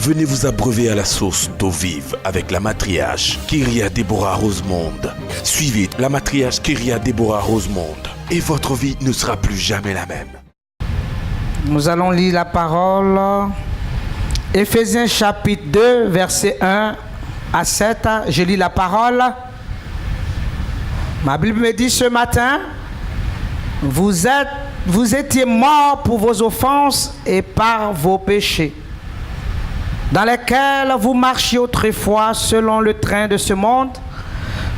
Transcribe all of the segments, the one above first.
Venez vous abreuver à la source d'eau vive avec la matriarche Kyria Deborah Rosemonde. Suivez la matriarche Kyria Deborah Rosemonde et votre vie ne sera plus jamais la même. Nous allons lire la parole. Éphésiens chapitre 2, verset 1 à 7. Je lis la parole. Ma Bible me dit ce matin, vous étiez morts pour vos offenses et par vos péchés, dans lesquels vous marchiez autrefois selon le train de ce monde,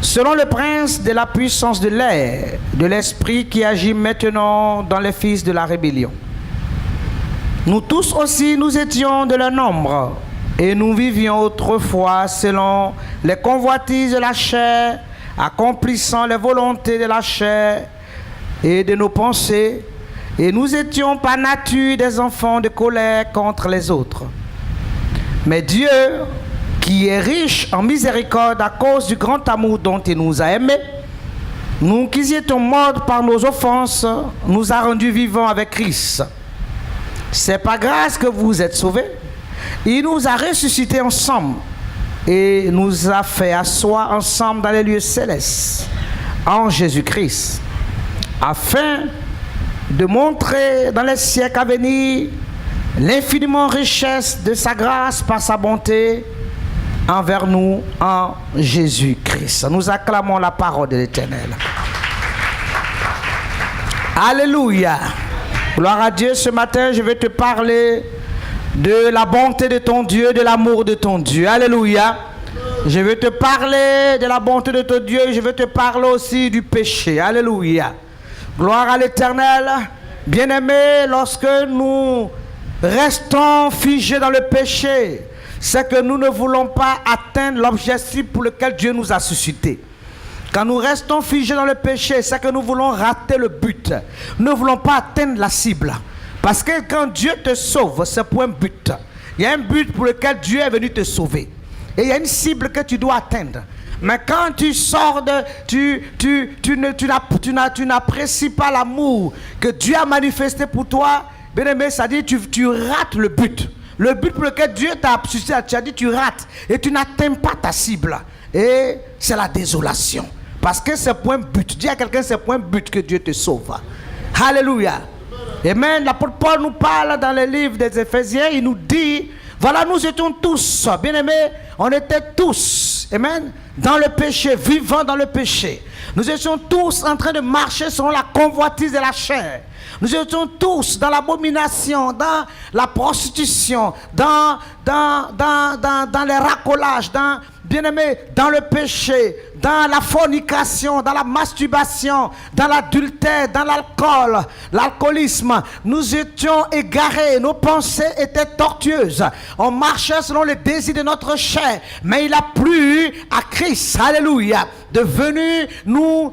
selon le prince de la puissance de l'air, de l'esprit qui agit maintenant dans les fils de la rébellion. Nous tous aussi, nous étions de leur nombre, et nous vivions autrefois selon les convoitises de la chair, accomplissant les volontés de la chair et de nos pensées, et nous étions par nature des enfants de colère contre les autres. Mais Dieu, qui est riche en miséricorde à cause du grand amour dont il nous a aimés, nous qui étions morts par nos offenses, nous a rendus vivants avec Christ. C'est par grâce que vous êtes sauvés. Il nous a ressuscités ensemble et nous a fait asseoir ensemble dans les lieux célestes en Jésus-Christ, afin de montrer dans les siècles à venir l'infiniment richesse de sa grâce par sa bonté envers nous en Jésus-Christ. Nous acclamons la parole de l'Éternel. Alléluia. Gloire à Dieu. Ce matin, je vais te parler de la bonté de ton Dieu, de l'amour de ton Dieu. Alléluia. Je vais te parler de la bonté de ton Dieu. Je vais te parler aussi du péché. Alléluia. Gloire à l'Éternel. Bien-aimés, lorsque nous restons figés dans le péché, c'est que nous ne voulons pas atteindre l'objectif pour lequel Dieu nous a suscités. Quand nous restons figés dans le péché, c'est que nous voulons rater le but. Nous ne voulons pas atteindre la cible. Parce que quand Dieu te sauve, c'est pour un but. Il y a un but pour lequel Dieu est venu te sauver. Et il y a une cible que tu dois atteindre. Mais quand tu sors de... Tu n'apprécies pas l'amour que Dieu a manifesté pour toi, bien aimé, ça dit tu rates le but. Le but pour lequel Dieu t'a suscité, tu as dit tu rates. Et tu n'atteins pas ta cible. Et c'est la désolation. Parce que c'est pour un but. Dis à quelqu'un, c'est pour un but que Dieu te sauve. Alléluia. Amen. L'apôtre Paul nous parle dans le livre des Éphésiens. Il nous dit, voilà, nous étions tous, bien aimés, on était tous, amen, dans le péché, vivant dans le péché. Nous étions tous en train de marcher selon la convoitise de la chair. Nous étions tous dans l'abomination, dans la prostitution, dans les racolages, bien-aimés, dans le péché, dans la fornication, dans la masturbation, dans l'adultère, dans l'alcool, l'alcoolisme. Nous étions égarés, nos pensées étaient tortueuses. On marchait selon les désirs de notre chair, mais il a plu à Christ, alléluia, de venir nous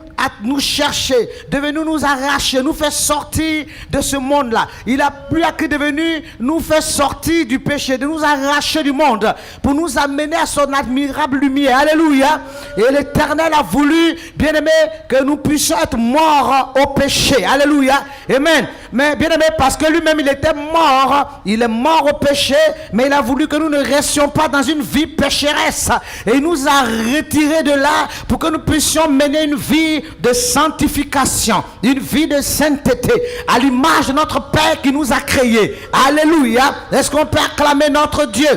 chercher, de venir nous arracher, nous faire sortir de ce monde-là. Il a plu à Christ de venir nous faire sortir du péché, de nous arracher du monde, pour nous amener à son admirable lumière, alléluia. Et l'Éternel a voulu, bien aimé, que nous puissions être morts au péché, alléluia, amen. Mais bien aimé, parce que lui-même il était mort, il est mort au péché, mais il a voulu que nous ne restions pas dans une vie pécheresse, et il nous a retirés de là pour que nous puissions mener une vie de sanctification, une vie de sainteté, à l'image de notre Père qui nous a créés, alléluia. Est-ce qu'on peut acclamer notre Dieu?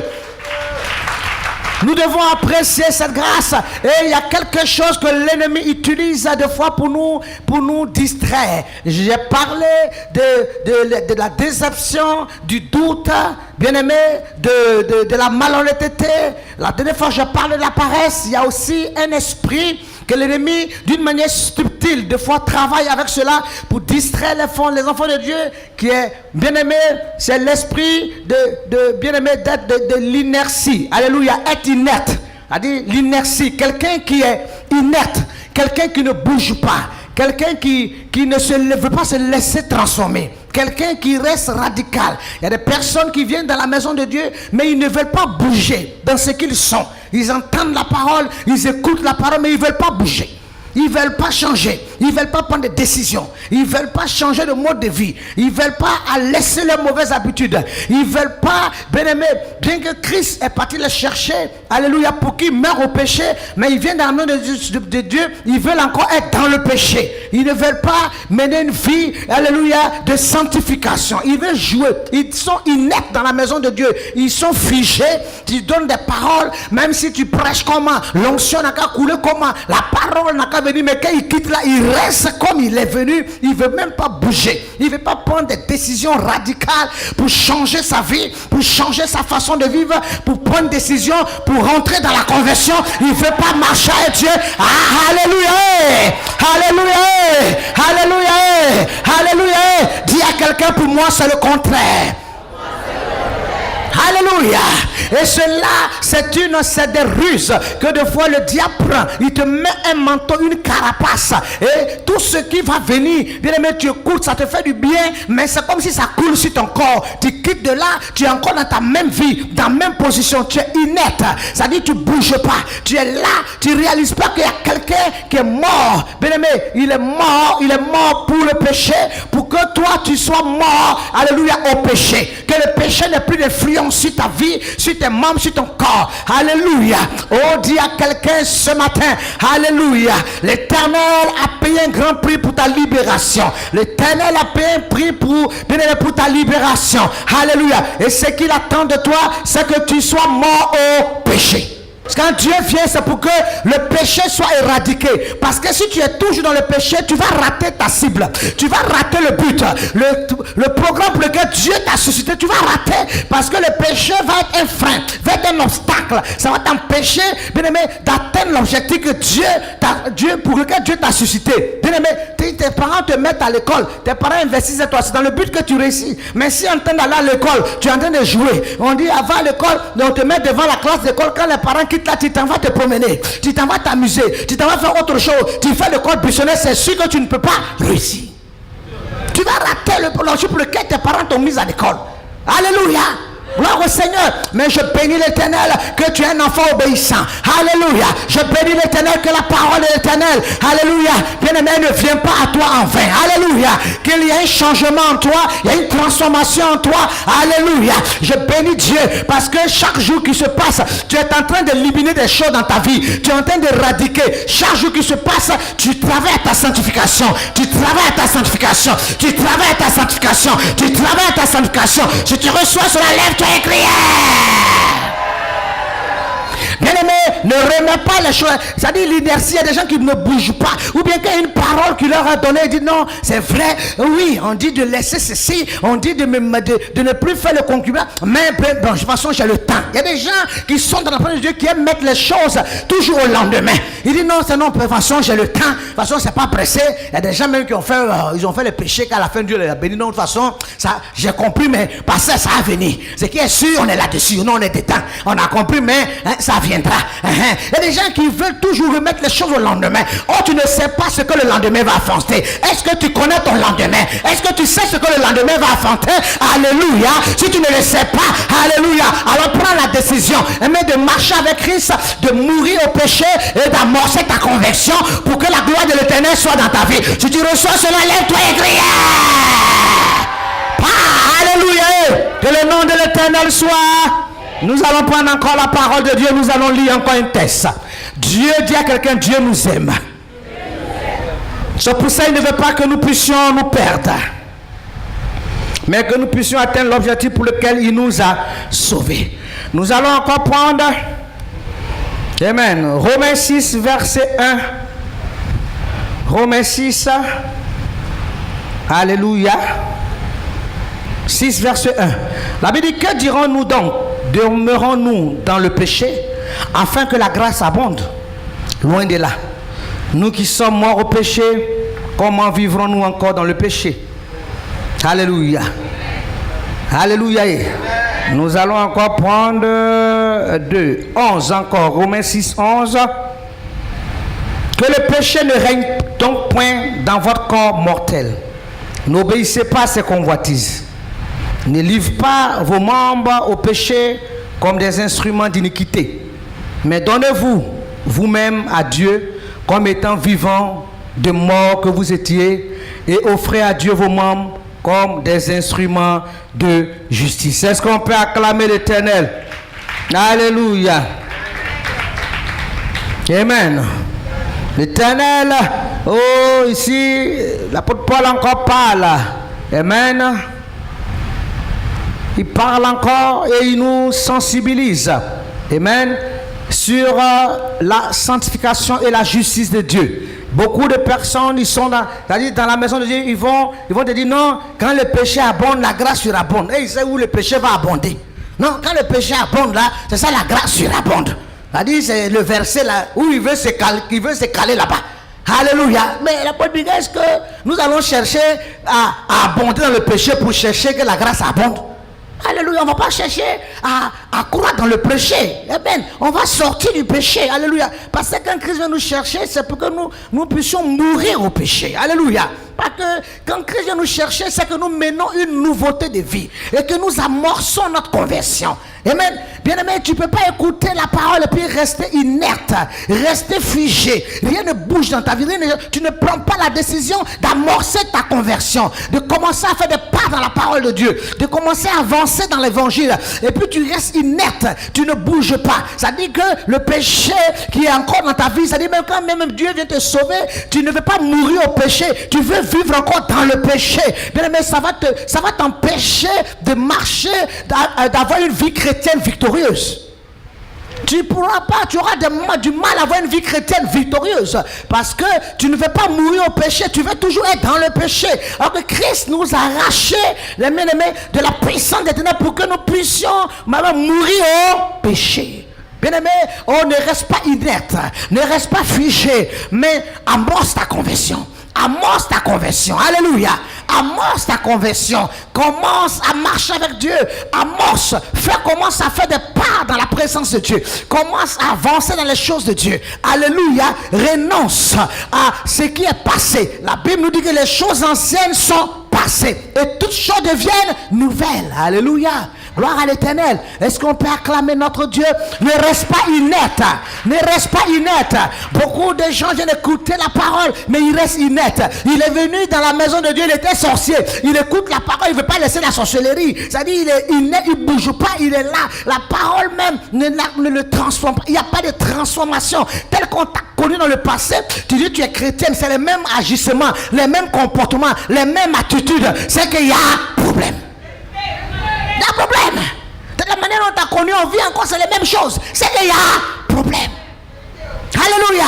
Nous devons apprécier cette grâce. Et il y a quelque chose que l'ennemi utilise des fois pour nous distraire. J'ai parlé de la déception, du doute, bien aimé, de la malhonnêteté. La dernière fois, j'ai parlé de la paresse. Il y a aussi un esprit que l'ennemi, d'une manière subtile, des fois travaille avec cela pour distraire les enfants de Dieu, qui est, bien aimé, c'est l'esprit de bien aimé, d'être de l'inertie. Alléluia, être inerte. C'est-à-dire l'inertie, quelqu'un qui est inerte, quelqu'un qui ne bouge pas, quelqu'un qui ne veut pas se laisser transformer, quelqu'un qui reste radical. Il y a des personnes qui viennent dans la maison de Dieu, mais ils ne veulent pas bouger dans ce qu'ils sont. Ils entendent la parole, ils écoutent la parole, mais ils ne veulent pas bouger. Ils ne veulent pas changer. Ils ne veulent pas prendre des décisions. Ils ne veulent pas changer de mode de vie. Ils ne veulent pas laisser leurs mauvaises habitudes. Ils ne veulent pas, bien aimé, bien que Christ est parti les chercher, alléluia, pour qu'ils meurent au péché, mais ils viennent dans le nom de Dieu, ils veulent encore être dans le péché. Ils ne veulent pas mener une vie, alléluia, de sanctification. Ils veulent jouer. Ils sont ineptes dans la maison de Dieu. Ils sont figés. Tu donnes des paroles, même si tu prêches comment, l'onction n'a qu'à couler comment, la parole n'a qu'à venir, mais quand il quitte là, il reste comme il est venu. Il ne veut même pas bouger. Il ne veut pas prendre des décisions radicales pour changer sa vie, pour changer sa façon de vivre, pour prendre des décisions, pour rentrer dans la conversion. Il ne veut pas marcher avec Dieu. Ah, alléluia! Alléluia! Alléluia! Alléluia! Dis à quelqu'un, pour moi c'est le contraire. Alléluia. Et cela, c'est des ruses que des fois le diable prend. Il te met un manteau, une carapace. Et tout ce qui va venir, bien aimé, tu écoutes, ça te fait du bien, mais c'est comme si ça coule sur ton corps. Tu quittes de là, tu es encore dans ta même vie, dans la même position. Tu es inerte. Ça dit, tu ne bouges pas. Tu es là, tu ne réalises pas qu'il y a quelqu'un qui est mort. Bien aimé, il est mort pour le péché, pour que toi tu sois mort, alléluia, au péché. Que le péché n'ait plus d'influence sur ta vie, sur tes membres, sur ton corps. Alléluia. Oh, dis à quelqu'un ce matin, alléluia, l'Éternel a payé un grand prix pour ta libération. L'Éternel a payé un prix pour ta libération. Alléluia. Et ce qu'il attend de toi, c'est que tu sois mort au péché. Quand Dieu vient, c'est pour que le péché soit éradiqué. Parce que si tu es toujours dans le péché, tu vas rater ta cible. Tu vas rater le but. Le programme pour lequel Dieu t'a suscité, tu vas rater. Parce que le péché va être un frein, va être un obstacle. Ça va t'empêcher, bien aimé, d'atteindre l'objectif que Dieu pour lequel Dieu t'a suscité. Bien aimé, tes parents te mettent à l'école. Tes parents investissent en toi. C'est dans le but que tu réussis. Mais si en train d'aller à l'école, tu es en train de jouer. On dit avant l'école, on te met devant la classe d'école quand les parents quittent là, tu t'en vas te promener, tu t'en vas t'amuser, tu t'en vas faire autre chose, tu fais le code buissonnaire, c'est sûr que tu ne peux pas réussir. Tu vas rater le projet pour lequel tes parents t'ont mis à l'école. Alléluia. Gloire au Seigneur. Mais je bénis l'Éternel que tu es un enfant obéissant. Alléluia. Je bénis l'Éternel que la parole de l'Éternel, alléluia, bien-aimé, ne vient pas à toi en vain. Alléluia. Qu'il y ait un changement en toi, il y a une transformation en toi. Alléluia. Je bénis Dieu parce que chaque jour qui se passe, tu es en train d'éliminer des choses dans ta vie. Tu es en train d'éradiquer. Chaque jour qui se passe, tu travailles à ta sanctification. Tu travailles à ta sanctification. Tu travailles à ta sanctification. Tu travailles à ta sanctification. Si tu reçois sur la lèvre, tu es crié. Bien-aimé, ne remets pas les choses. C'est-à-dire l'inertie, il y a des gens qui ne bougent pas. Ou bien qu'il y a une parole qui leur a donné, ils disent non, c'est vrai. Oui, on dit de laisser ceci. On dit de ne plus faire le concubin. Mais bon, de toute façon, j'ai le temps. Il y a des gens qui sont dans la présence de Dieu qui aiment mettre les choses toujours au lendemain. Ils disent non, c'est non, de toute façon, j'ai le temps. De toute façon, c'est pas pressé. Il y a des gens même qui ont fait, ils ont fait le péché qu'à la fin Dieu les a bénis. Non, de toute façon, ça, j'ai compris, mais parce que ça va venir. Ce qui est sûr, on est là-dessus. Non, on est dedans. On a compris, mais ça viendra. Il y a des gens qui veulent toujours remettre les choses au lendemain. Oh, tu ne sais pas ce que le lendemain va affronter. Est-ce que tu connais ton lendemain? Est-ce que tu sais ce que le lendemain va affronter? Alléluia. Si tu ne le sais pas, alléluia, alors prends la décision de marcher avec Christ, de mourir au péché et d'amorcer ta conversion pour que la gloire de l'Éternel soit dans ta vie. Si tu reçois cela, lève-toi et crie. Alléluia. Que le nom de l'Éternel soit. Nous allons prendre encore la parole de Dieu. Nous allons lire encore un texte. Dieu dit à quelqu'un, Dieu nous aime. C'est pour ça qu'il ne veut pas que nous puissions nous perdre, mais que nous puissions atteindre l'objectif pour lequel il nous a sauvés. Nous allons encore prendre, amen, Romains 6, verset 1. Romains 6, alléluia. 6, verset 1. La Bible dit, que dirons-nous donc? Demeurons-nous dans le péché afin que la grâce abonde? Loin de là. Nous qui sommes morts au péché, comment vivrons-nous encore dans le péché? Alléluia. Alléluia. Nous allons encore prendre 11 encore. Romains 6, 11. Que le péché ne règne donc point dans votre corps mortel. N'obéissez pas à ses convoitises. Ne livre pas vos membres au péché comme des instruments d'iniquité, mais donnez-vous vous-même à Dieu comme étant vivants, de mort que vous étiez, et offrez à Dieu vos membres comme des instruments de justice. Est-ce qu'on peut acclamer l'Éternel? Alléluia. Amen. L'Éternel, oh ici, l'apôtre Paul encore parle. Amen. Il parle encore et il nous sensibilise. Amen. Sur la sanctification et la justice de Dieu. Beaucoup de personnes, ils sont dans la maison de Dieu, ils vont te dire non, quand le péché abonde, la grâce surabonde. Et ils savent où le péché va abonder. Non, quand le péché abonde là, c'est ça la grâce surabonde. C'est-à-dire, c'est le verset là où il veut se caler là-bas. Alléluia. Mais la politique, est-ce que nous allons chercher à abonder dans le péché pour chercher que la grâce abonde? Alléluia, on ne va pas chercher à croire dans le péché. Amen. On va sortir du péché. Alléluia. Parce que quand Christ vient nous chercher, c'est pour que nous puissions mourir au péché. Alléluia. Parce que quand Christ vient nous chercher, c'est que nous menons une nouveauté de vie et que nous amorçons notre conversion. Amen. Bien-aimé, tu ne peux pas écouter la parole et puis rester inerte, rester figé. Rien ne bouge dans ta vie. Tu ne prends pas la décision d'amorcer ta conversion, de commencer à faire des pas dans la parole de Dieu, de commencer à avancer dans l'évangile. Et puis tu restes inerte, tu ne bouges pas. Ça dit que le péché qui est encore dans ta vie, ça dit même quand même Dieu vient te sauver, tu ne veux pas mourir au péché, tu veux vivre encore dans le péché. Bien-aimé, ça va t'empêcher de marcher, d'avoir une vie chrétienne victorieuse. Tu ne pourras pas, tu auras du mal à avoir une vie chrétienne victorieuse parce que tu ne veux pas mourir au péché, tu veux toujours être dans le péché. Alors que Christ nous a arraché, les bien-aimés, de la puissance des ténèbres pour que nous puissions mourir au péché. Bien-aimé, on ne reste pas inerte, ne reste pas figé, mais amorce ta conversion. Amorce ta conversion. Alléluia. Amorce ta conversion. Commence à marcher avec Dieu. Commence à faire des pas dans la présence de Dieu. Commence à avancer dans les choses de Dieu. Alléluia. Renonce à ce qui est passé. La Bible nous dit que les choses anciennes sont passées et toutes choses deviennent nouvelles. Alléluia. Gloire à l'Éternel. Est-ce qu'on peut acclamer notre Dieu? Ne reste pas inerte. Ne reste pas inerte. Beaucoup de gens viennent écouter la parole, mais ils restent inertes. Il est venu dans la maison de Dieu, il était sorcier. Il écoute la parole, il ne veut pas laisser la sorcellerie. C'est-à-dire, il est inerte, il ne bouge pas, il est là. La parole même ne le transforme pas. Il n'y a pas de transformation. Tel qu'on t'a connu dans le passé, tu dis tu es chrétienne, c'est les mêmes agissements, les mêmes comportements, les mêmes attitudes. C'est qu'il y a problème. Il y a problème. De la manière dont tu as connu, on vit encore, c'est les mêmes choses. C'est qu'il y a problème. Alléluia.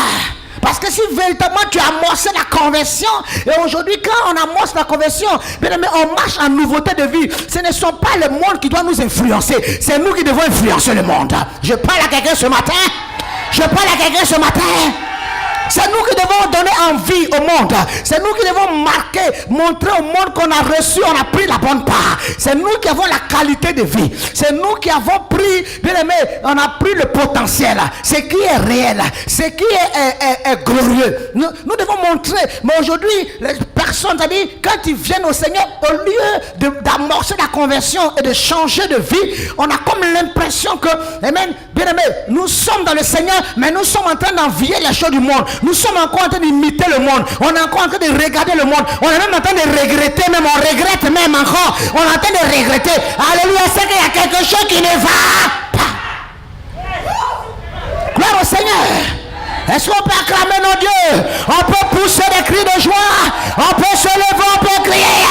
Parce que si véritablement tu as amorcé la conversion, et aujourd'hui quand on amorce la conversion, bien aimé, on marche en nouveauté de vie. Ce ne sont pas le monde qui doit nous influencer, c'est nous qui devons influencer le monde. Je parle à quelqu'un ce matin. C'est nous qui devons donner envie au monde. C'est nous qui devons marquer, montrer au monde qu'on a reçu, on a pris la bonne part. C'est nous qui avons la qualité de vie. C'est nous qui avons pris, bien aimé, on a pris le potentiel. Ce qui est réel, ce qui est glorieux. Nous devons montrer. Mais aujourd'hui, les personnes, c'est-à-dire, quand ils viennent au Seigneur, au lieu d'amorcer la conversion et de changer de vie, on a comme l'impression que, amen, bien aimé, nous sommes dans le Seigneur, mais nous sommes en train d'envier les choses du monde. Nous sommes encore en train d'imiter le monde. On est encore en train de regarder le monde. On est même en train de regretter, même on regrette même encore. On est en train de regretter. Alléluia, c'est qu'il y a quelque chose qui ne va pas. Gloire au Seigneur. Est-ce qu'on peut acclamer nos dieux? On peut pousser des cris de joie. On peut se lever, on peut crier.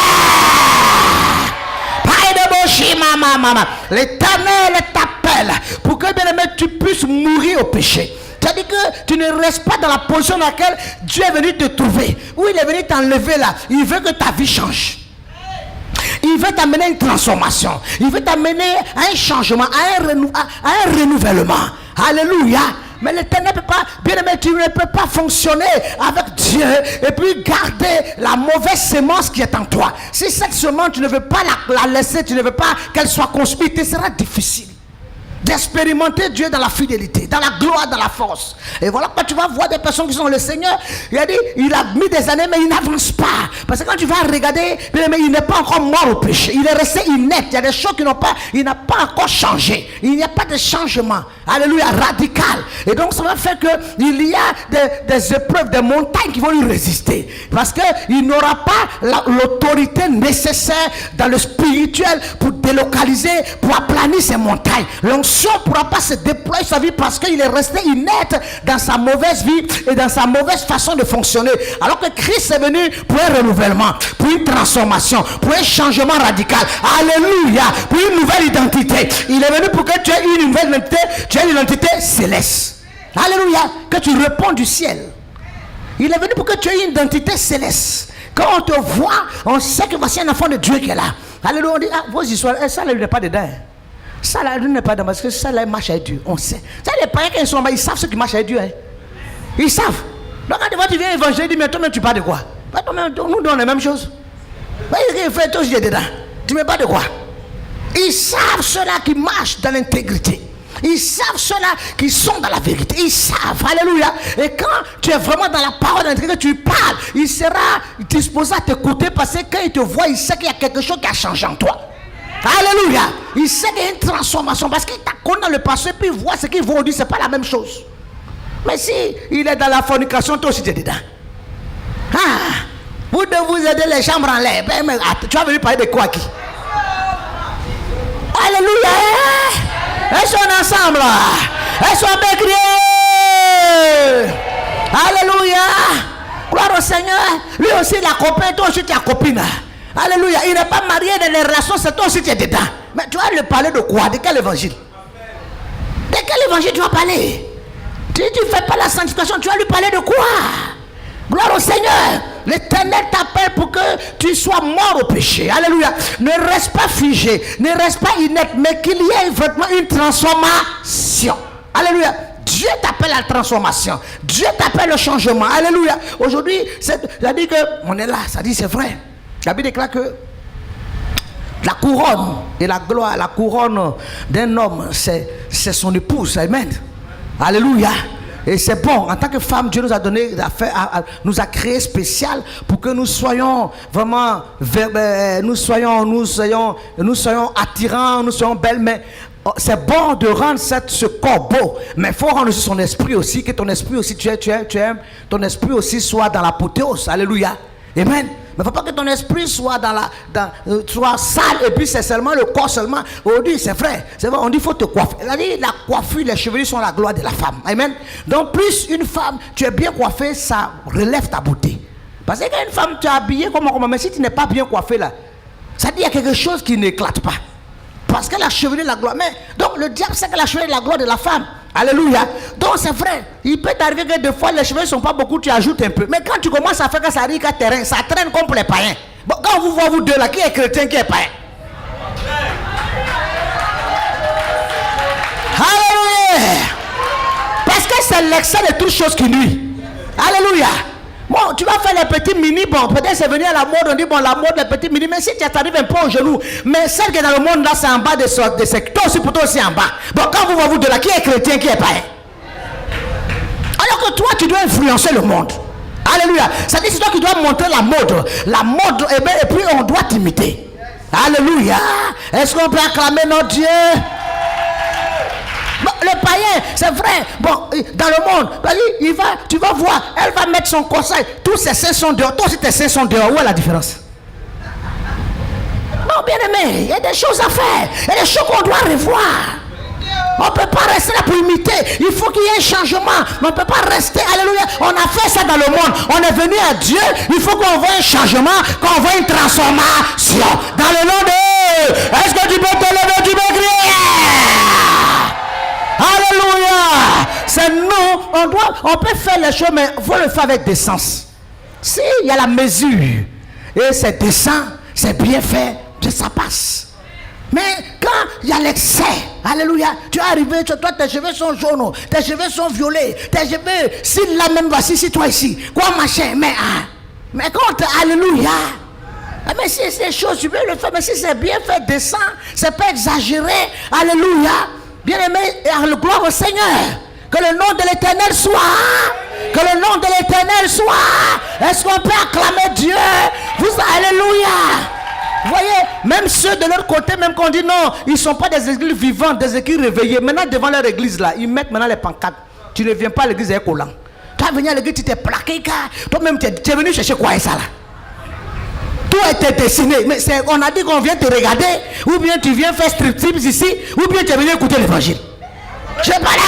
L'Éternel t'appelle pour que, bien aimé, tu puisses mourir au péché. C'est-à-dire que tu ne restes pas dans la position dans laquelle Dieu est venu te trouver. Où il est venu t'enlever là. Il veut que ta vie change. Il veut t'amener une transformation. Il veut t'amener à un changement, à un renouvellement. Alléluia. Mais l'Éternel ne peut pas, bien aimé, tu ne peux pas fonctionner avec Dieu et puis garder la mauvaise semence qui est en toi. Si cette semence, tu ne veux pas la laisser, tu ne veux pas qu'elle soit construite, ce sera difficile. d'expérimenter Dieu dans la fidélité, dans la gloire, dans la force. Et voilà pourquoi tu vas voir des personnes qui sont le Seigneur. Il a dit, il a mis des années, mais il n'avance pas. Parce que quand tu vas regarder, mais il n'est pas encore mort au péché. Il est resté inerte. Il y a des choses il n'a pas encore changé. Il n'y a pas de changement. Alléluia, radical. Et donc ça va faire qu'il y a des épreuves, des montagnes qui vont lui résister. Parce qu'il n'aura pas l'autorité nécessaire dans le spirituel pour délocaliser, pour aplanir ces montagnes. L'onction ne pourra pas se déployer sa vie parce qu'il est resté inerte dans sa mauvaise vie et dans sa mauvaise façon de fonctionner. Alors que Christ est venu pour un renouvellement, pour une transformation, pour un changement radical. Alléluia, pour une nouvelle identité. Il est venu pour que tu aies une nouvelle identité, tu aies une identité céleste. Alléluia, que tu réponds du ciel. Il est venu pour que tu aies une identité céleste. Quand on te voit, on sait que voici un enfant de Dieu qui est là. Alléluia, on dit, ah, vos histoires, ça là, il n'est pas dedans. Ça là, il n'est pas dedans parce que ça là, il marche avec Dieu. On sait. Ça, les païens qui sont là, ils savent ce qui marche avec Dieu. Hein. Ils savent. Donc quand tu viens évangéliser, dis, mais toi-même, tu parles de quoi? Nous donnons les mêmes choses. Il fait tout ce qui est dedans. Tu ne me parles de quoi? Ils savent ceux-là qui marchent dans l'intégrité. Ils savent ceux-là qui sont dans la vérité. Ils savent, alléluia. Et quand tu es vraiment dans la parole de l'intégrité, tu parles, il sera disposé à t'écouter parce que quand il te voit, il sait qu'il y a quelque chose qui a changé en toi. Alléluia. Il sait qu'il y a une transformation parce qu'il t'a connu dans le passé, puis il voit ce qu'il vaut aujourd'hui, ce n'est pas la même chose. Mais si il est dans la fornication, toi aussi tu es dedans. Ah, vous devez vous aider les chambres en l'air. Ben, tu vas venir parler de quoi qui? Alléluia. Elles sont ensemble. Elles sont bien criées. Alléluia. Gloire au Seigneur. Lui aussi il a copain, toi aussi tu as copine. Alléluia. Il n'est pas marié dans les relations, c'est toi aussi tu es dedans. Mais tu vas lui parler de quoi? De quel évangile? De quel évangile tu vas parler? Tu ne fais pas la sanctification, tu vas lui parler de quoi? Gloire au Seigneur. L'Éternel t'appelle pour que tu sois mort au péché. Alléluia. Ne reste pas figé, ne reste pas inerte, mais qu'il y ait vraiment une transformation. Alléluia. Dieu t'appelle à la transformation. Dieu t'appelle au changement. Alléluia. Aujourd'hui, ça dit qu'on est là. Ça dit c'est vrai. La Bible déclare que la couronne et la gloire, la couronne d'un homme, c'est son épouse. Amen. Alléluia. Et c'est bon, en tant que femme, Dieu nous a donné, nous a créé spécial pour que nous soyons vraiment, nous soyons attirants, nous soyons belles, mais c'est bon de rendre ce corps beau, mais il faut rendre aussi son esprit aussi, que ton esprit aussi, tu aimes, ton esprit aussi soit dans l'apothéose. Alléluia. Amen. Mais il ne faut pas que ton esprit soit soit sale et puis c'est seulement le corps seulement. Aujourd'hui, c'est vrai. On dit qu'il faut te coiffer. La coiffure, les cheveux sont la gloire de la femme. Amen. Donc, plus une femme, tu es bien coiffée, ça relève ta beauté. Parce que quand une femme, tu es habillée comme mais si tu n'es pas bien coiffée là, ça dit qu'il y a quelque chose qui n'éclate pas. Parce que la chevelure est la gloire. Mais donc, le diable sait que la chevelure est la gloire de la femme. Alléluia. Donc c'est vrai. Il peut t'arriver que des fois les cheveux ne sont pas beaucoup, tu ajoutes un peu. Mais quand tu commences à faire que ça arrive qu'à terrain, ça traîne comme pour les païens. Bon, quand vous voyez vous deux là, qui est chrétien, qui est païen? Alléluia. Parce que c'est l'excès de toutes choses qui nuit. Alléluia. Bon, tu vas faire les petits mini, bon, peut-être c'est venu à la mode, on dit bon, la mode, les petits mini, mais si tu t'arrives un peu au genou, mais celle qui est dans le monde là, c'est en bas de ce toi aussi pour toi aussi en bas. Bon, quand vous voyez vous de là, qui est chrétien, qui est païen? Alors que toi, tu dois influencer le monde. Alléluia. Ça dit, c'est toi qui dois montrer la mode, et puis on doit t'imiter. Alléluia. Est-ce qu'on peut acclamer notre Dieu? Bon, le païen, c'est vrai. Bon, dans le monde, tu vas voir, elle va mettre son corset. Tous ses seins sont dehors. Toi aussi, tes seins sont dehors. Où est la différence? Non, bien aimé, il y a des choses à faire. Il y a des choses qu'on doit revoir. On ne peut pas rester là pour imiter. Il faut qu'il y ait un changement. On ne peut pas rester. Alléluia. On a fait ça dans le monde. On est venu à Dieu. Il faut qu'on voit un changement, qu'on voit une transformation. Dans le nom de... Est-ce que tu peux te lever, tu peux crier? Alléluia. C'est nous. On peut faire les choses, mais il faut le faire avec décence. Si il y a la mesure et c'est décent, c'est bien fait, ça passe. Mais quand il y a l'excès, alléluia, tu es arrivé, toi tes cheveux sont jaunes, tes cheveux sont violets, tes cheveux, si là même voici, si toi ici, quoi machin, mais quand, alléluia, mais si c'est des choses, tu peux le faire, mais si c'est bien fait, décent, c'est pas exagéré, alléluia, Bien-aimé, et le gloire au Seigneur. Que le nom de l'Éternel soit. Que le nom de l'Éternel soit. Est-ce qu'on peut acclamer Dieu? Alléluia. Vous voyez, même ceux de l'autre côté, même qu'on dit non, ils ne sont pas des églises vivantes, des églises réveillées. Maintenant, devant leur église, là, ils mettent maintenant les pancartes. Tu ne viens pas à l'église avec Collant. Tu es venu à l'église, tu t'es plaqué, car toi-même, tu es venu chercher quoi et ça là? Tout a été dessiné. Mais on a dit qu'on vient te regarder, ou bien tu viens faire striptease ici, ou bien tu es venu écouter l'évangile. Je parle à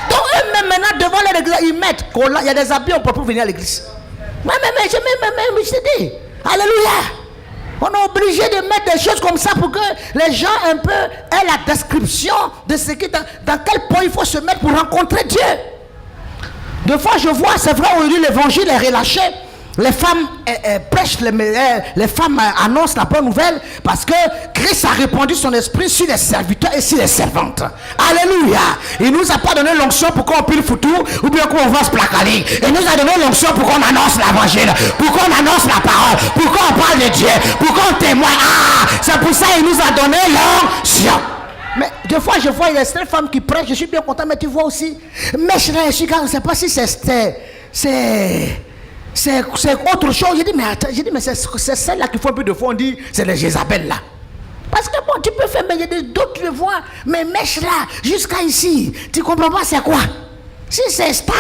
donc eux-mêmes maintenant devant leur église, ils mettent Collant. Il y a des habits, on peut pas venir à l'église. Mais je te dis, alléluia. On est obligé de mettre des choses comme ça pour que les gens un peu aient la description de ce qui, dans quel point il faut se mettre pour rencontrer Dieu. Des fois je vois, c'est vrai, aujourd'hui l'évangile est relâché. Les femmes prêchent, les femmes annoncent la bonne nouvelle parce que Christ a répandu son esprit sur les serviteurs et sur les servantes. Alléluia. Il nous a pas donné l'onction pour qu'on pile foutu ou bien qu'on va se placaler. Il nous a donné l'onction pour qu'on annonce l'évangile, pour qu'on annonce la parole, pour qu'on parle de Dieu, pour qu'on témoigne. C'est pour ça qu'il nous a donné l'onction. Mais des fois je vois, il y a certaines femmes qui prêchent, je suis bien content, mais tu vois aussi, mais je ne sais pas si c'est autre chose. J'ai dit, mais c'est celle-là qu'il faut un peu de fois, on dit, c'est les Jézabel là. Parce que bon, tu peux faire, mais il y a d'autres, tu vois, mais mèche là, jusqu'à ici, tu comprends pas c'est quoi? Si c'est star,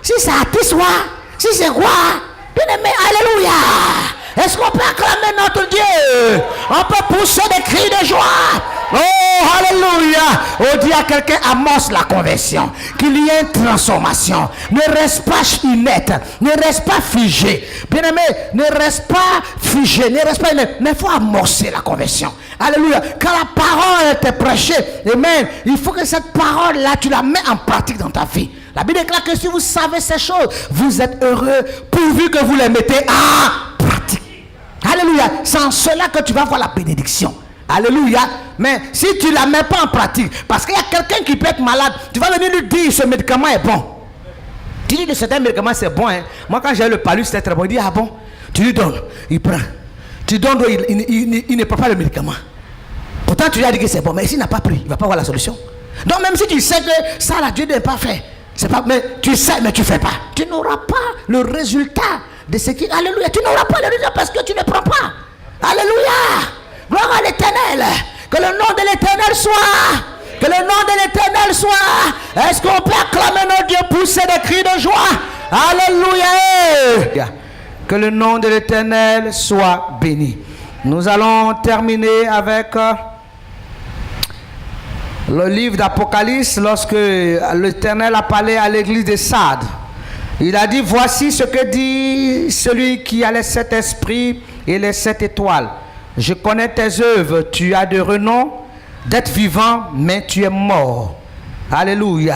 si c'est artiste, si c'est quoi? Bien aimé, alléluia. Est-ce qu'on peut acclamer notre Dieu? On peut pousser des cris de joie. Oh, alléluia. On dit à quelqu'un, amorce la conversion, qu'il y ait une transformation. Ne reste pas inerte, ne reste pas figé. Bien aimé, ne reste pas figé, ne reste pas inerte. Mais il faut amorcer la conversion. Alléluia. Quand la parole est prêchée, amen, il faut que cette parole-là, tu la mets en pratique dans ta vie. La Bible déclare que si vous savez ces choses, vous êtes heureux pourvu que vous les mettez en pratique. Alléluia. C'est en cela que tu vas voir la bénédiction. Alléluia. Mais si tu ne la mets pas en pratique, parce qu'il y a quelqu'un qui peut être malade, tu vas venir lui dire ce médicament est bon. Tu dis que certains médicaments c'est bon. Hein. Moi quand j'ai le palud c'était très bon. Il dit ah bon. Tu lui donnes, il prend. Tu donnes, il ne prend pas le médicament. Pourtant tu lui as dit que c'est bon, mais s'il n'a pas pris, il ne va pas avoir la solution. Donc même si tu sais que ça là Dieu n'est pas fait, c'est pas, mais tu sais mais tu ne fais pas. Tu n'auras pas le résultat de ce qui. Alléluia. Tu n'auras pas le résultat parce que tu ne prends pas. Alléluia. Gloire à l'Éternel. Que le nom de l'Éternel soit. Que le nom de l'Éternel soit. Est-ce qu'on peut acclamer notre Dieu, pousser des cris de joie? Alléluia. Que le nom de l'Éternel soit béni. Nous allons terminer avec le livre d'Apocalypse. Lorsque l'Éternel a parlé à l'église de Sardes, il a dit, voici ce que dit celui qui a les 7 esprits et les 7 étoiles. Je connais tes œuvres, tu as de renom d'être vivant, mais tu es mort. Alléluia.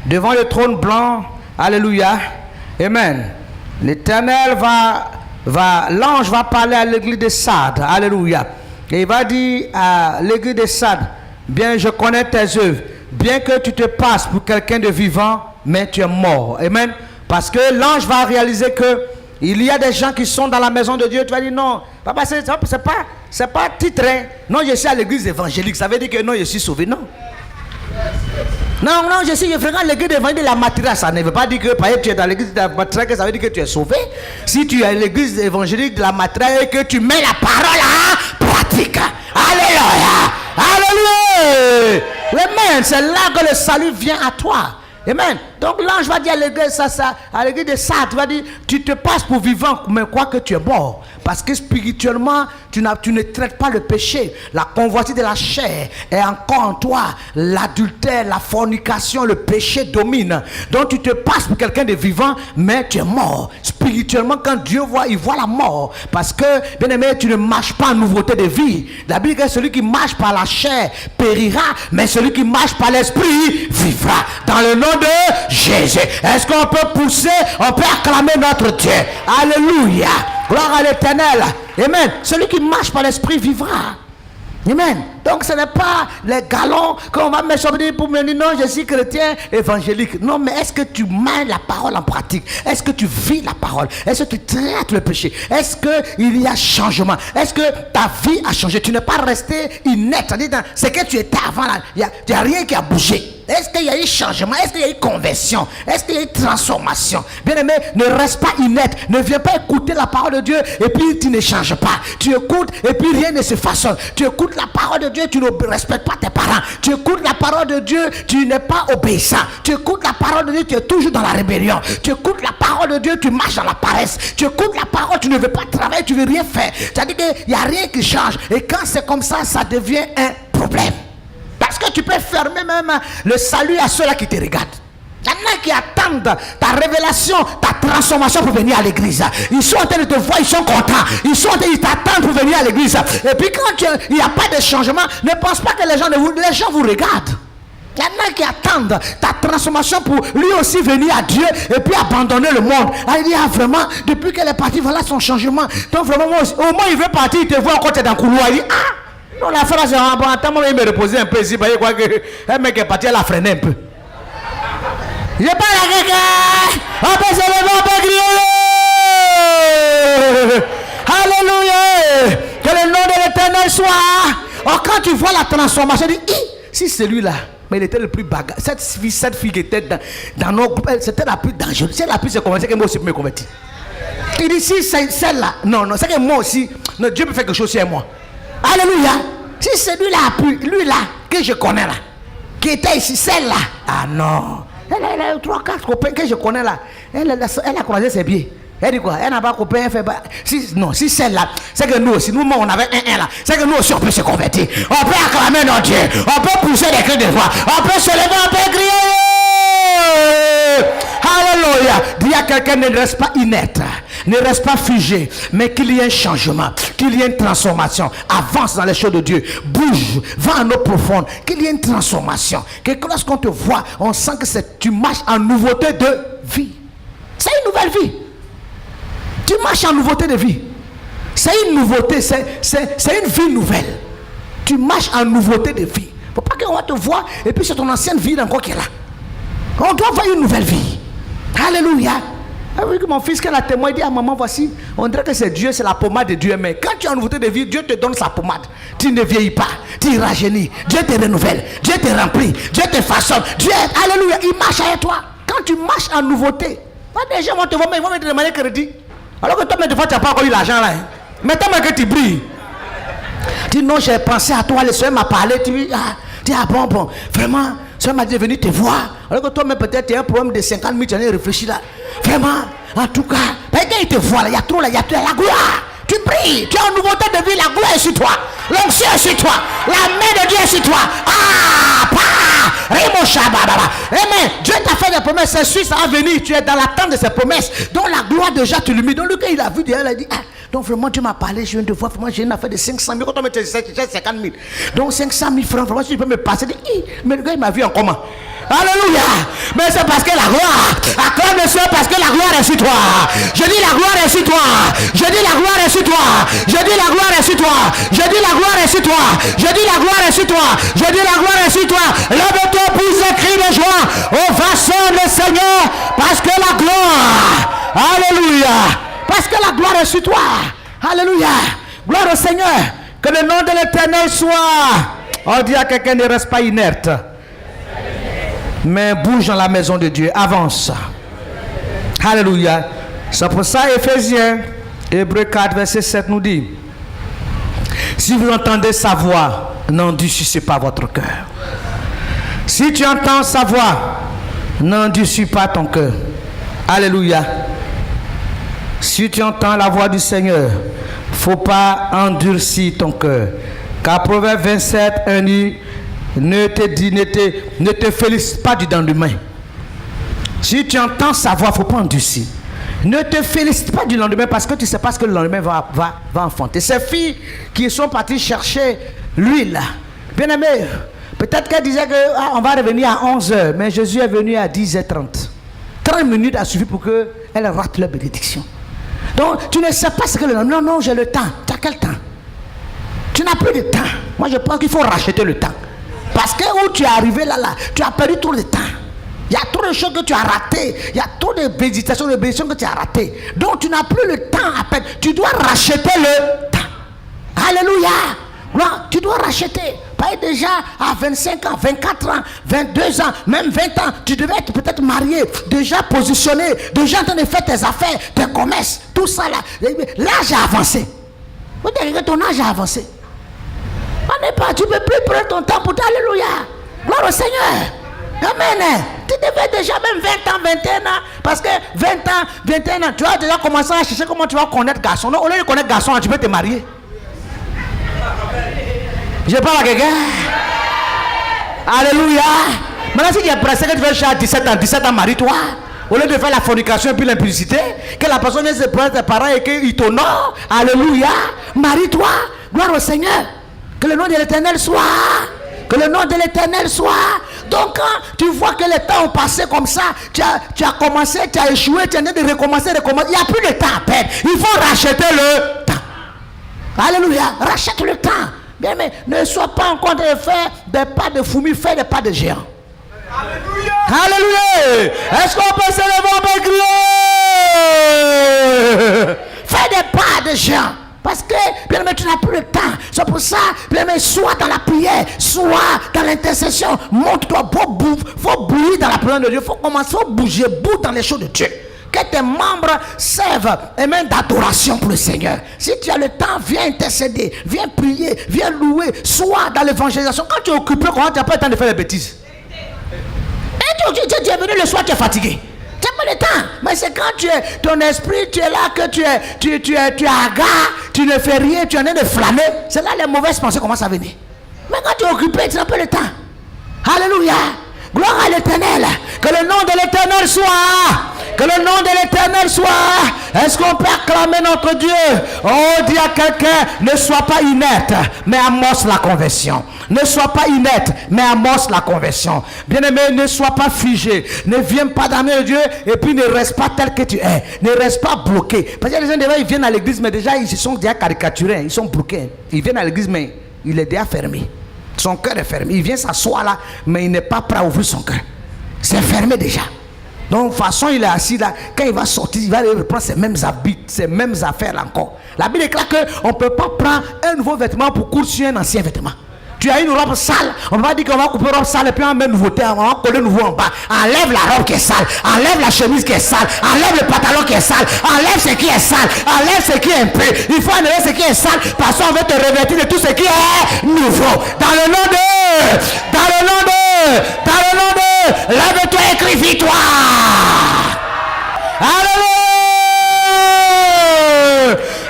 Devant le trône blanc, alléluia. Amen. L'Éternel l'ange va parler à l'église de Sardes. Alléluia. Et il va dire à l'église de Sardes, bien je connais tes œuvres, bien que tu te passes pour quelqu'un de vivant, mais tu es mort. Amen. Parce que l'ange va réaliser que il y a des gens qui sont dans la maison de Dieu. Tu vas dire non, papa, c'est pas titre. Non, je suis à l'église évangélique. Ça veut dire que non, je suis sauvé. Non. Non, je fréquente l'église évangélique de la Matria. Ça ne veut pas dire que parce que tu es dans l'église de la Matria, que ça veut dire que tu es sauvé. Si tu es à l'église évangélique de la Matria et que tu mets la parole à pratique. Alléluia. Alléluia. Amen. C'est là que le salut vient à toi. Amen. Donc l'ange va dire à l'église de Sardes, va dire, tu te passes pour vivant, mais quoi que tu es mort. Parce que spirituellement, tu ne traites pas le péché. La convoitise de la chair est encore en toi. L'adultère, la fornication, le péché domine. Donc tu te passes pour quelqu'un de vivant, mais tu es mort. Spirituellement, quand Dieu voit, il voit la mort. Parce que, bien aimé, tu ne marches pas en nouveauté de vie. La Bible dit que celui qui marche par la chair périra, mais celui qui marche par l'esprit vivra. Dans le nom de Jésus. Est-ce qu'on peut pousser, on peut acclamer notre Dieu? Alléluia. Gloire à l'Éternel. Amen. Celui qui marche par l'esprit vivra. Amen. Donc ce n'est pas les galons qu'on va mettre pour me dire non, je suis chrétien évangélique. Non, mais est-ce que tu mets la parole en pratique? Est-ce que tu vis la parole? Est-ce que tu traites le péché? Est-ce qu'il y a changement? Est-ce que ta vie a changé? Tu n'es pas resté inerte. C'est-à-dire, c'est que tu étais avant là. Il n'y a rien qui a bougé. Est-ce qu'il y a eu changement? Est-ce qu'il y a eu conversion? Est-ce qu'il y a eu transformation? Bien-aimé, ne reste pas inerte. Ne viens pas écouter la parole de Dieu et puis tu ne changes pas. Tu écoutes et puis rien ne se façonne. Tu écoutes la parole de Dieu, tu ne respectes pas tes parents. Tu écoutes la parole de Dieu, tu n'es pas obéissant. Tu écoutes la parole de Dieu, tu es toujours dans la rébellion. Tu écoutes la parole de Dieu, tu marches dans la paresse. Tu écoutes la parole, tu ne veux pas travailler, tu ne veux rien faire. C'est-à-dire qu'il n'y a rien qui change. Et quand c'est comme ça, ça devient un problème. Parce que tu peux fermer même le salut à ceux-là qui te regardent. Il y en a qui attendent ta révélation, ta transformation pour venir à l'église. Ils sont en train de te voir, ils sont contents. Ils t'attendent pour venir à l'église. Et puis quand il n'y a pas de changement, ne pense pas que les gens vous regardent. Il y en a qui attendent ta transformation pour lui aussi venir à Dieu et puis abandonner le monde. Il dit, vraiment, depuis qu'elle est partie, voilà son changement. Donc vraiment, au moins il veut partir, il te voit encore, tu es dans le couloir. Il dit, non, la phrase, c'est bon, attends, moi, il me reposer un peu ici. Vous voyez quoi que un mec est parti, elle a freiné un peu. Je parle à quelqu'un. On peut se lever, on peut crier. Alléluia. Que le nom de l'Éternel soit. Or, quand tu vois la transformation, tu dis, si celui-là, mais il était le plus bagarre. Cette fille qui était dans nos groupes, c'était la plus dangereuse. Si elle a pu se convertir, c'est que moi aussi je me convertis. Il dit, si celle-là, non, c'est que moi aussi, non, Dieu peut faire quelque chose sur moi. Alléluia. Si celui-là a pu, lui-là, que je connais là, qui était ici, celle-là, ah non. Elle a 3-4 copains que je connais là. Elle a croisé ses pieds. Elle dit quoi? Elle n'a pas copain, elle fait pas. Si celle-là, c'est que nous aussi, nous on avait un là. C'est que nous aussi on peut se convertir. On peut acclamer notre Dieu. On peut pousser des cris de voix. On peut se lever, on peut crier. Alléluia. Dis à quelqu'un, ne reste pas inerte. Ne reste pas figé. Mais qu'il y ait un changement. Qu'il y ait une transformation. Avance dans les choses de Dieu. Bouge. Va en eau profonde. Qu'il y ait une transformation. Que lorsqu'on te voit, on sent que tu marches en nouveauté de vie. C'est une nouvelle vie. Tu marches en nouveauté de vie. C'est une nouveauté. C'est une vie nouvelle. Tu marches en nouveauté de vie. Il ne faut pas qu'on va te voir et puis c'est ton ancienne vie encore qui est là. On doit avoir une nouvelle vie. Alléluia. Ah oui, mon fils, quand a témoin, il dit à maman, voici, on dirait que c'est Dieu, c'est la pommade de Dieu. Mais quand tu as une nouveauté de vie, Dieu te donne sa pommade. Tu ne vieillis pas, tu rajeunis. Dieu te renouvelle, Dieu te remplit, Dieu te façonne. Dieu, alléluia, il marche avec toi. Quand tu marches en nouveauté, les gens vont te voir, mais ils vont te demander crédit. Alors que toi, mais des fois, tu n'as pas encore eu l'argent là. Mais tant que tu brilles. Tu dis non, j'ai pensé à toi, le Seigneur m'a parlé. Tu dis, bon, vraiment. Ça m'a dit de venir te voir. Alors que toi-même, peut-être, tu as un problème de 50 000, tu en as réfléchi là. Vraiment, en tout cas, quand il te voit là, il y a trop là, il y a la gloire. Tu pries, tu as une nouveauté de vie, la gloire est sur toi. L'onction est sur toi. La main de Dieu est sur toi. Amen. Dieu t'a fait des promesses, c'est sûr, ça va venir. Tu es dans l'attente de ces promesses. Donc la gloire déjà t'illumine. Donc le gars, il a vu derrière, il a dit, donc vraiment, Dieu m'a parlé, je viens de voir, vraiment, j'ai une affaire de 500 000. Quand on me dit 50 000. Donc 500 000 francs, vraiment, si tu peux me passer, mais le gars, il m'a vu en comment? Alléluia. Mais c'est parce que la gloire, acclame le Seigneur parce que la gloire est sur toi. Je dis la gloire est sur toi. Je dis la gloire est sur toi. Je dis la gloire est sur toi. Je dis la gloire est sur toi. Je dis la gloire est sur toi. Je dis la gloire est sur toi. Lève-toi, pousse un cri de joie. Ovationne le Seigneur parce que la gloire. Alléluia. Parce que la gloire est sur toi. Alléluia. Gloire au Seigneur. Que le nom de l'Éternel soit. On dit à quelqu'un ne reste pas inerte. Mais bouge dans la maison de Dieu. Avance. Alléluia. C'est pour ça Éphésiens, Hébreux 4, verset 7 nous dit. Si vous entendez sa voix, n'endurcissez pas votre cœur. Si tu entends sa voix, n'endurcis pas ton cœur. Alléluia. Si tu entends la voix du Seigneur, il ne faut pas endurcir ton cœur. Car Proverbe 27, 1 dit, ne te félicite pas du lendemain. Si tu entends sa voix, il ne faut pas endurcir. Ne te félicite pas du lendemain parce que tu ne sais pas ce que le lendemain va enfanter. Ces filles qui sont parties chercher l'huile, bien aimé, peut-être qu'elles disaient qu'on va revenir à 11h, mais Jésus est venu à 10h30. 30 minutes a suffi pour qu'elles ratent leur bénédiction. Donc, tu ne sais pas ce que le lendemain. Non, j'ai le temps. Tu as quel temps? Tu n'as plus de temps. Moi, je pense qu'il faut racheter le temps. Parce que où tu es arrivé là, tu as perdu trop de temps. Il y a trop de choses que tu as ratées. Il y a trop de méditations, de bénédictions que tu as ratées. Donc, tu n'as plus le temps à peine. Tu dois racheter le temps. Alléluia. Non, tu dois racheter. Pas déjà à 25 ans, 24 ans, 22 ans, même 20 ans, tu devais être peut-être marié, déjà positionné, déjà en train de faire tes affaires, tes commerces, tout ça là. L'âge a avancé. Vous dites que ton âge a avancé. Tu ne peux plus prendre ton temps pour toi. Alléluia. Gloire au Seigneur. Amen. Tu devais déjà même 20 ans, 21 ans. Parce que 20 ans, 21 ans, tu as déjà commencé à chercher comment tu vas connaître garçon. Non, au lieu de connaître garçon, tu peux te marier. Je parle à quelqu'un. Alléluia. Maintenant, si tu es pressé que tu veux chercher à 17 ans, marie-toi. Au lieu de faire la fornication et puis l'impudicité, que la personne vienne se prendre tes parents et qu'ils t'honorent. Alléluia. Marie-toi. Gloire au Seigneur. Que le nom de l'Éternel soit. Que le nom de l'Éternel soit. Donc quand tu vois que les temps ont passé comme ça, tu as commencé, tu as échoué, tu as de recommencer. Il n'y a plus de temps à perdre. Il faut racheter le temps. Alléluia. Rachète le temps. Bien, mais ne sois pas encore en train de faire des pas de fourmis, fais des pas de géants. Alléluia. Alléluia. Est-ce qu'on peut se lever en crier? Fais des pas de géants. Parce que, bien aimé, tu n'as plus le temps. C'est pour ça, bien aimé, sois dans la prière, sois dans l'intercession. Montre-toi, faut bouillir dans la prière de Dieu. Faut commencer, faut bouger, bouge dans les choses de Dieu. Que tes membres servent et même d'adoration pour le Seigneur. Si tu as le temps, viens intercéder, viens prier, viens louer, sois dans l'évangélisation. Quand tu es occupé, comment tu n'as pas le temps de faire des bêtises? Et tu es venu le soir, tu es fatigué. Tu n'as pas le temps. Mais c'est quand ton esprit, tu es là, que tu es hagard, tu ne fais rien, tu es en train de flâner. C'est là les mauvaises pensées commencent à venir. Mais quand tu es occupé, tu n'as pas le temps. Alléluia. Gloire à l'Éternel. Que le nom de l'Éternel soit. Que le nom de l'Éternel soit. Est-ce qu'on peut acclamer notre Dieu? Oh, dis à quelqu'un, ne sois pas inerte, mais amorce la conversion. Ne sois pas inerte, mais amorce la conversion. Bien-aimé, ne sois pas figé. Ne viens pas d'amener le Dieu et puis ne reste pas tel que tu es. Ne reste pas bloqué. Parce que les gens, déjà, ils viennent à l'église, mais déjà, ils se sont déjà caricaturés. Ils sont bloqués. Ils viennent à l'église, mais il est déjà fermé. Son cœur est fermé. Il vient s'asseoir là, mais il n'est pas prêt à ouvrir son cœur. C'est fermé déjà. Donc, de toute façon, il est assis là. Quand il va sortir, il va reprendre ses mêmes habits, ses mêmes affaires là encore. La Bible déclare qu'on ne peut pas prendre un nouveau vêtement pour courir sur un ancien vêtement. Tu as une robe sale, on va dire qu'on va couper la robe sale et puis on met nouveauté, on va coller nouveau en bas. Enlève la robe qui est sale, enlève la chemise qui est sale, enlève le pantalon qui est sale, enlève ce qui est sale, enlève ce qui est impur. Il faut enlever ce qui est sale parce qu'on veut te revêtir de tout ce qui est nouveau. Dans le nom de, lève-toi et crie victoire. Alléluia.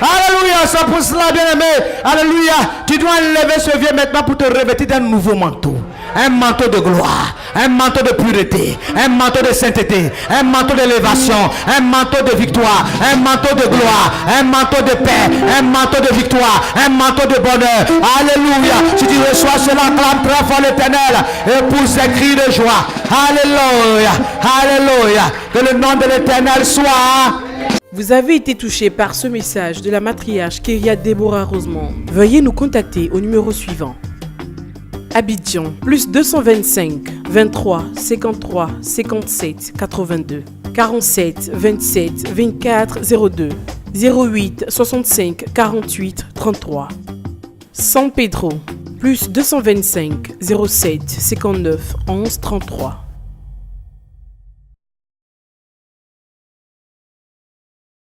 Alléluia, c'est pour cela, bien-aimé. Alléluia. Tu dois enlever ce vieux maintenant pour te revêtir d'un nouveau manteau. Un manteau de gloire, un manteau de pureté, un manteau de sainteté, un manteau d'élévation, un manteau de victoire, un manteau de gloire, un manteau de paix, un manteau de victoire, un manteau de bonheur. Alléluia. Si tu reçois cela, clame très fort l'Éternel et pousse des cris de joie. Alléluia. Alléluia. Que le nom de l'Éternel soit. Vous avez été touché par ce message de la matriarche Kyria Deborah Rosemont. Veuillez nous contacter au numéro suivant. Abidjan, plus 225 23 53 57 82 47 27 24 02 08 65 48 33. San Pedro, plus 225 07 59 11 33